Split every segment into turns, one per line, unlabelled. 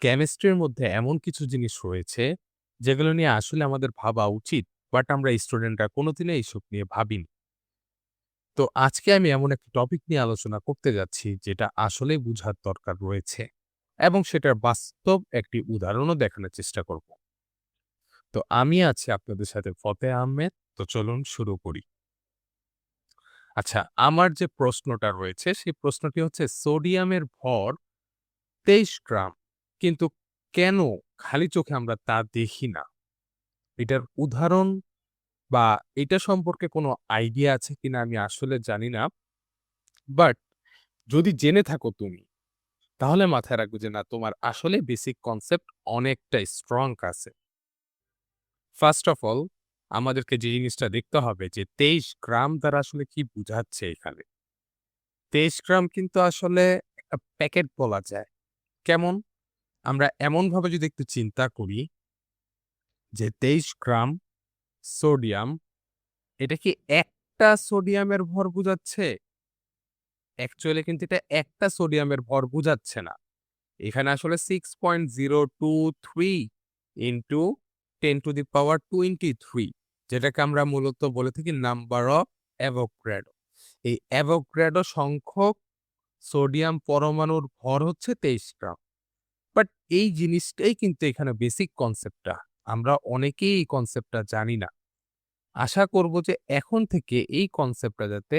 কেমিস্ট্রির মধ্যে এমন কিছু জিনিস রয়েছে যেগুলো নিয়ে আসলে আমাদের ভাবা উচিত, বাট আমরা স্টুডেন্টরা কোনোদিনও এইসব নিয়ে ভাবিনি। তো আজকে আমি এমন একটা টপিক নিয়ে আলোচনা করতে যাচ্ছি যেটা আসলেই বুঝার দরকার রয়েছে এবং সেটার বাস্তব একটি উদাহরণও দেখানোর চেষ্টা করব। তো আমি আছি আপনাদের সাথে ফতেহ আহমেদ। তো চলুন শুরু করি। আচ্ছা, আমার যে প্রশ্নটা রয়েছে সেই প্রশ্নটি হচ্ছে সোডিয়ামের ভর 23 গ্রাম, কিন্তু কেন খালি চোখে আমরা তা দেখি না? এটার উদাহরণ বা এটা সম্পর্কে কোনো আইডিয়া আছে কিনা আমি আসলে জানি না। বাট যদি জেনে থাকো তুমি, তাহলে মাথায় রাখবে যে না, তোমার আসলে বেসিক কনসেপ্ট অনেকটাই স্ট্রং আছে। ফার্স্ট অফ অল আমাদেরকে যে জিনিসটা দেখতে হবে যে 23 গ্রাম দ্বারা আসলে কি বুঝাচ্ছে এখানে। 23 গ্রাম কিন্তু আসলে একটা প্যাকেট বলা যায়। কেমন? আমরা এমনভাবে যদি একটু চিন্তা করি যে 23 গ্রাম সোডিয়াম, এটা কি একটা সোডিয়ামের ভর বুঝাচ্ছে? অ্যাকচুয়ালি কিন্তু এটা একটা সোডিয়ামের ভর বুঝাচ্ছে না। এখানে আসলে 6.023 ইনটু 10 টু দি পাওয়ার 23, যেটাকে আমরা মূলত বলে থাকি নাম্বার অফ অ্যাভোগাড্রো। এই অ্যাভোগাড্রো সংখ্যক সোডিয়াম পরমাণুর ভর হচ্ছে 23 গ্রাম। বাট এই জিনিসটাই কিন্তু এখানে বেসিক কনসেপ্টটা। আমরা অনেকেই এই কনসেপ্টটা জানি না। আশা করব যে এখন থেকে এই কনসেপ্টটা যাতে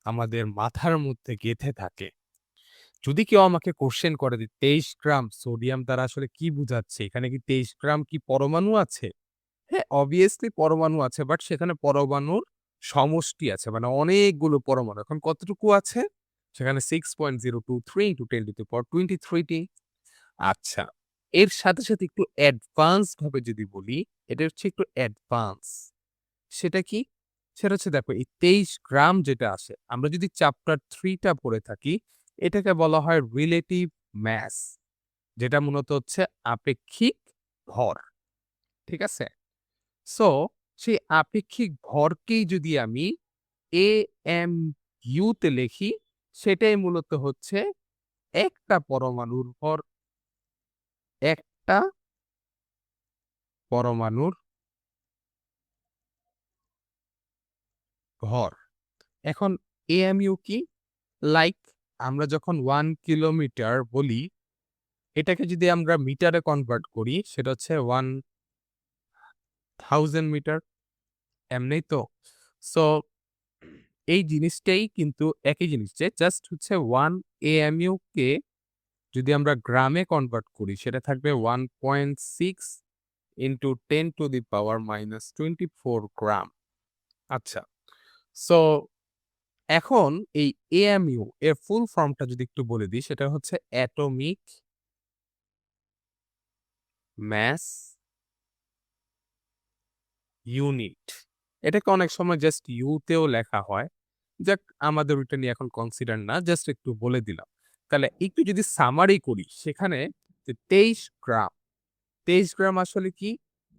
আমাদের মাথার মধ্যে গেঁথে থাকে। যদি কেউ আমাকে কোয়েশ্চেন করে যে 23 গ্রাম সোডিয়াম দ্বারা আসলে কি বুঝাচ্ছে? এখানে কি 23 গ্রাম কি পরমাণু আছে? হ্যাঁ, obviously পরমাণু আছে, বাট সেখানে পরমাণুর সমষ্টি আছে। মানে অনেকগুলো পরমাণু। এখন কতটুকু আছে? সেখানে 6.023 into 10 to the power 23 টি। আচ্ছা। এর সাথে একটু অ্যাডভান্স ভাবে যদি বলি, এটা হচ্ছে একটু অ্যাডভান্স। সেটা কি? সেটা হচ্ছে দেখো, এই 23 গ্রাম যেটা আসে, আমরা যদি চ্যাপ্টার 3 টা পড়ে থাকি, এটাকে বলা হয় রিলেটিভ মাস, যেটা মূলত হচ্ছে আপেক্ষিক ভর। ঠিক আছে? সো সেই আপেক্ষিক ভরকেই যদি আমি AMU তে লিখি, সেটাই মূলত হচ্ছে একটা পরমাণুর ভর। একটা পরমাণুর ভর। এখন AMU কি? লাইক আমরা যখন 1 কিলোমিটার বলি, এটাকে যদি আমরা মিটারে কনভার্ট করি, সেটা হচ্ছে 1000 মিটার। এমনেই তো? সো এই জিনিসটাই কিন্তু একই জিনিস, যে জাস্ট হচ্ছে 1 AMU কে যদি আমরা গ্রামে কনভার্ট করি, সেটা থাকবে 1.6 into 10 to the power minus 24 গ্রাম। আচ্ছা। সো এখন এই AMU এর ফুল ফর্মটা যদি একটু বলে দিই, সেটা হচ্ছে অ্যাটমিক মাস ইউনিট। এটাকে অনেক সময় জাস্ট ইউ তেও লেখা হয়। যাক, আমাদের ওইটা নিয়ে এখন কনসিডার না, জাস্ট একটু বলে দিলাম। তাহলে একটু যদি সামারি করি, সেখানে যে 23 গ্রাম, 23 গ্রাম আসলে কি?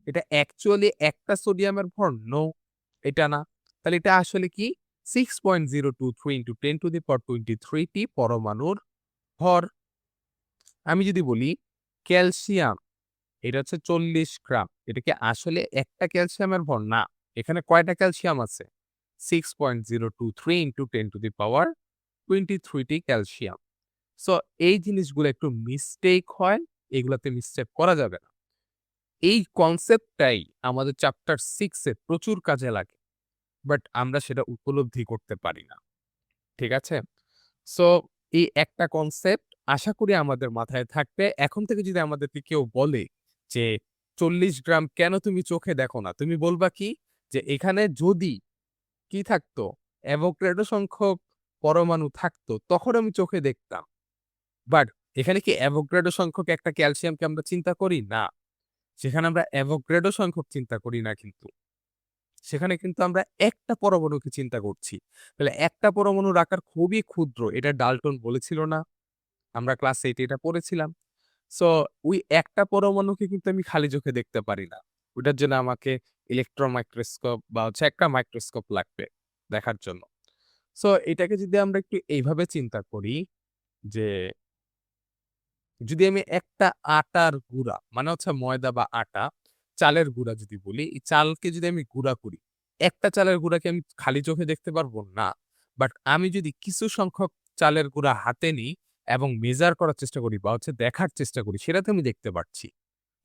এটা অ্যাকচুয়ালি একটা সোডিয়ামের ভর? নো, এটা না। তাহলে এটা আসলে কি? 6.023 ইনটু 10 টু দি পাওয়ার 23 টি পরমাণুর ভর। আমি যদি বলি ক্যালসিয়াম, এটা হচ্ছে 40 গ্রাম। এটা কি আসলে একটা ক্যালসিয়ামের ভর? না। এখানে কয়টা ক্যালসিয়াম আছে? 6.023 into 10 to the power 23 T calcium. So এই জিনিসগুলো একটু মিস্টেক হয়, এগুলাতে মিস্টেক করা যাবে না। এই কনসেপ্টটাই আমাদের চ্যাপ্টার 6 এ প্রচুর কাজে লাগে। বাট আমরা সেটা উপলব্ধি করতে পারি না। ঠিক আছে? সো এই একটা কনসেপ্ট আশা করি আমাদের মাথায় থাকবে। এখন থেকে যদি আমাদেরকে কেউ বলে যে 40 গ্রাম কেন তুমি চোখে দেখো না? তুমি বলবা কি? যে এখানে যদি কি থাকতো? অ্যাভোগাড্রো সংখ্যক পরমাণু থাকতো, তখন আমি চোখে দেখতাম। বাট এখানে কি অ্যাভোগাড্রো সংখ্যক একটা ক্যালসিয়ামকে আমরা চিন্তা করি? না। সেখানে আমরা অ্যাভোগাড্রো সংখ্যক চিন্তা করি না কিন্তু। সেখানে কিন্তু আমরা একটা পরমাণুকে চিন্তা করছি। তাহলে একটা পরমাণুর আকার খুবই ক্ষুদ্র। এটা ডাল্টন বলেছিল না? আমরা ক্লাস 8 এ এটা পড়েছিলাম। সো ওই একটা পরমাণুকে কিন্তু আমি খালি চোখে দেখতে পারি না। ওইটার জন্য আমাকে ইলেকট্রন মাইক্রোস্কোপ বা হচ্ছে একটা মাইক্রোস্কোপ লাগবে দেখার জন্য। সো এটাকে যদি আমরা একটু এইভাবে চিন্তা করি যে যদি আমি একটা আটার গুঁড়া মানে হচ্ছে ময়দা বা আটা, চালের গুঁড়া যদি বলি, এই চালকে যদি আমি গুঁড়া করি, একটা চালের গুঁড়াকে আমি খালি চোখে দেখতে পারবো? না। বাট আমি যদি কিছু সংখ্যক চালের গুঁড়া হাতে নিই এবং মেজার করার চেষ্টা করি বা হচ্ছে দেখার চেষ্টা করি, সেটা তো আমি দেখতে পারছি।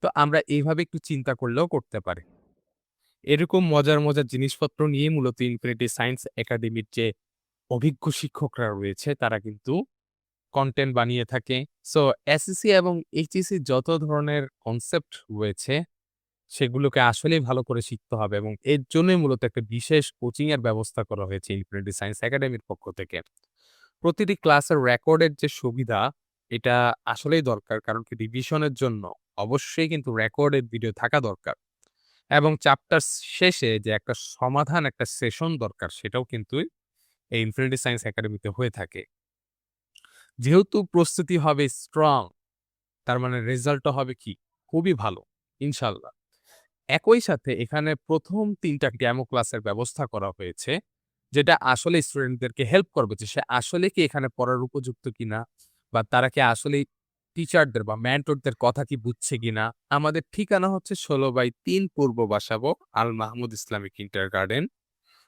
তো আমরা এইভাবে একটু চিন্তা করলেও করতে পারি। এরকম মজার, মজার জিনিসপত্র নিয়ে মূলত ইনফিনিটি সায়েন্স একাডেমির যে অভিজ্ঞ শিক্ষকরা রয়েছে তারা কিন্তু কনটেন্ট বানিয়ে থাকে। সো এসএসসি এবং এইচএসসি যত ধরনের কনসেপ্ট রয়েছে সেগুলোকে আসলেই ভালো করে শিখতে হবে এবং এর জন্যই মূলত একটা বিশেষ কোচিং এর ব্যবস্থা করা হয়েছে ইনফিনিটি সায়েন্স একাডেমির পক্ষ থেকে। প্রতিটি ক্লাসের রেকর্ডের যে সুবিধা, এটা আসলেই দরকার। কারণ কি রিভিশনের জন্য অবশ্যই কিন্তু রেকর্ডেড ভিডিও থাকা দরকার। এবং চ্যাপ্টার শেষে যে একটা সমাধান, একটা সেশন দরকার সেটাও কিন্তু এই ইনফিনিটি সায়েন্স একাডেমিতে হয়ে থাকে। যেহেতু প্রস্তুতি হবে স্ট্রং, তার মানে রেজাল্টটা হবে কি? খুবই ভালো, ইনশাআল্লাহ। একই সাথে এখানে ১ম ৩ টা ডেমো ক্লাসের ব্যবস্থা করা হয়েছে, যেটা আসলে স্টুডেন্টদেরকে হেল্প করবে যে সে আসলে কি এখানে পড়ার উপযুক্ত কিনা বা তারা কি আসলেই টিচারদের বা মেন্টরদের কথা কি বুঝছে কিনা। আমাদের ঠিকানা হচ্ছে ১৬/৩ পূর্ব বাসাবো, আল মাহমুদ ইসলামিক কিন্ডারগার্টেন।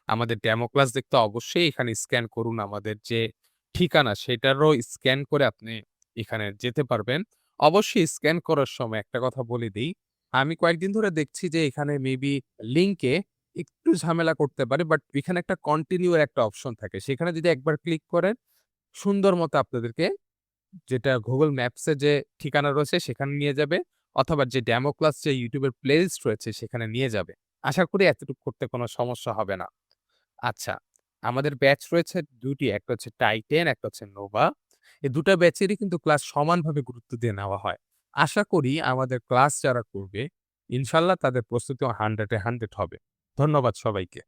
আমাদের ডেমো ক্লাস দেখতে অবশ্যই এখানে স্ক্যান করুন। আমাদের যে ঠিকানা সেটারও স্ক্যান করে আপনি এখানে যেতে পারবেন। অবশ্যই স্ক্যান করার সময় একটা কথা বলে দেই, আমি কয়েকদিন ধরে দেখছি যে এখানে মেবি লিংকে একটু ঝামেলা করতে পারে। বাট এখানে একটা কন্টিনিউ এর একটা অপশন থাকে। সেখানে যদি একবার ক্লিক করেন, সুন্দর মতো আপনাদেরকে যেটা Google Maps এ যে ঠিকানা রয়েছে সেখানে নিয়ে যাবে অথবা যে ডেমো ক্লাস যে YouTube এর প্লেলিস্ট রয়েছে সেখানে নিয়ে যাবে। আশা করি এতটুকু করতে কোনো সমস্যা হবে না। আচ্ছা, আমাদের ব্যাচ রয়েছে ২ টি। একটা হচ্ছে টাইটেন, একটা হচ্ছে নোভা। এই ২ টা ব্যাচেরই কিন্তু ক্লাস সমানভাবে গুরুত্ব দিয়ে নেওয়া হয়। আশা করি আমাদের ক্লাস যারা করবে, ইনশাআল্লাহ তাদের প্রস্তুতিও 100 এ 100 হবে। ধন্যবাদ সবাইকে।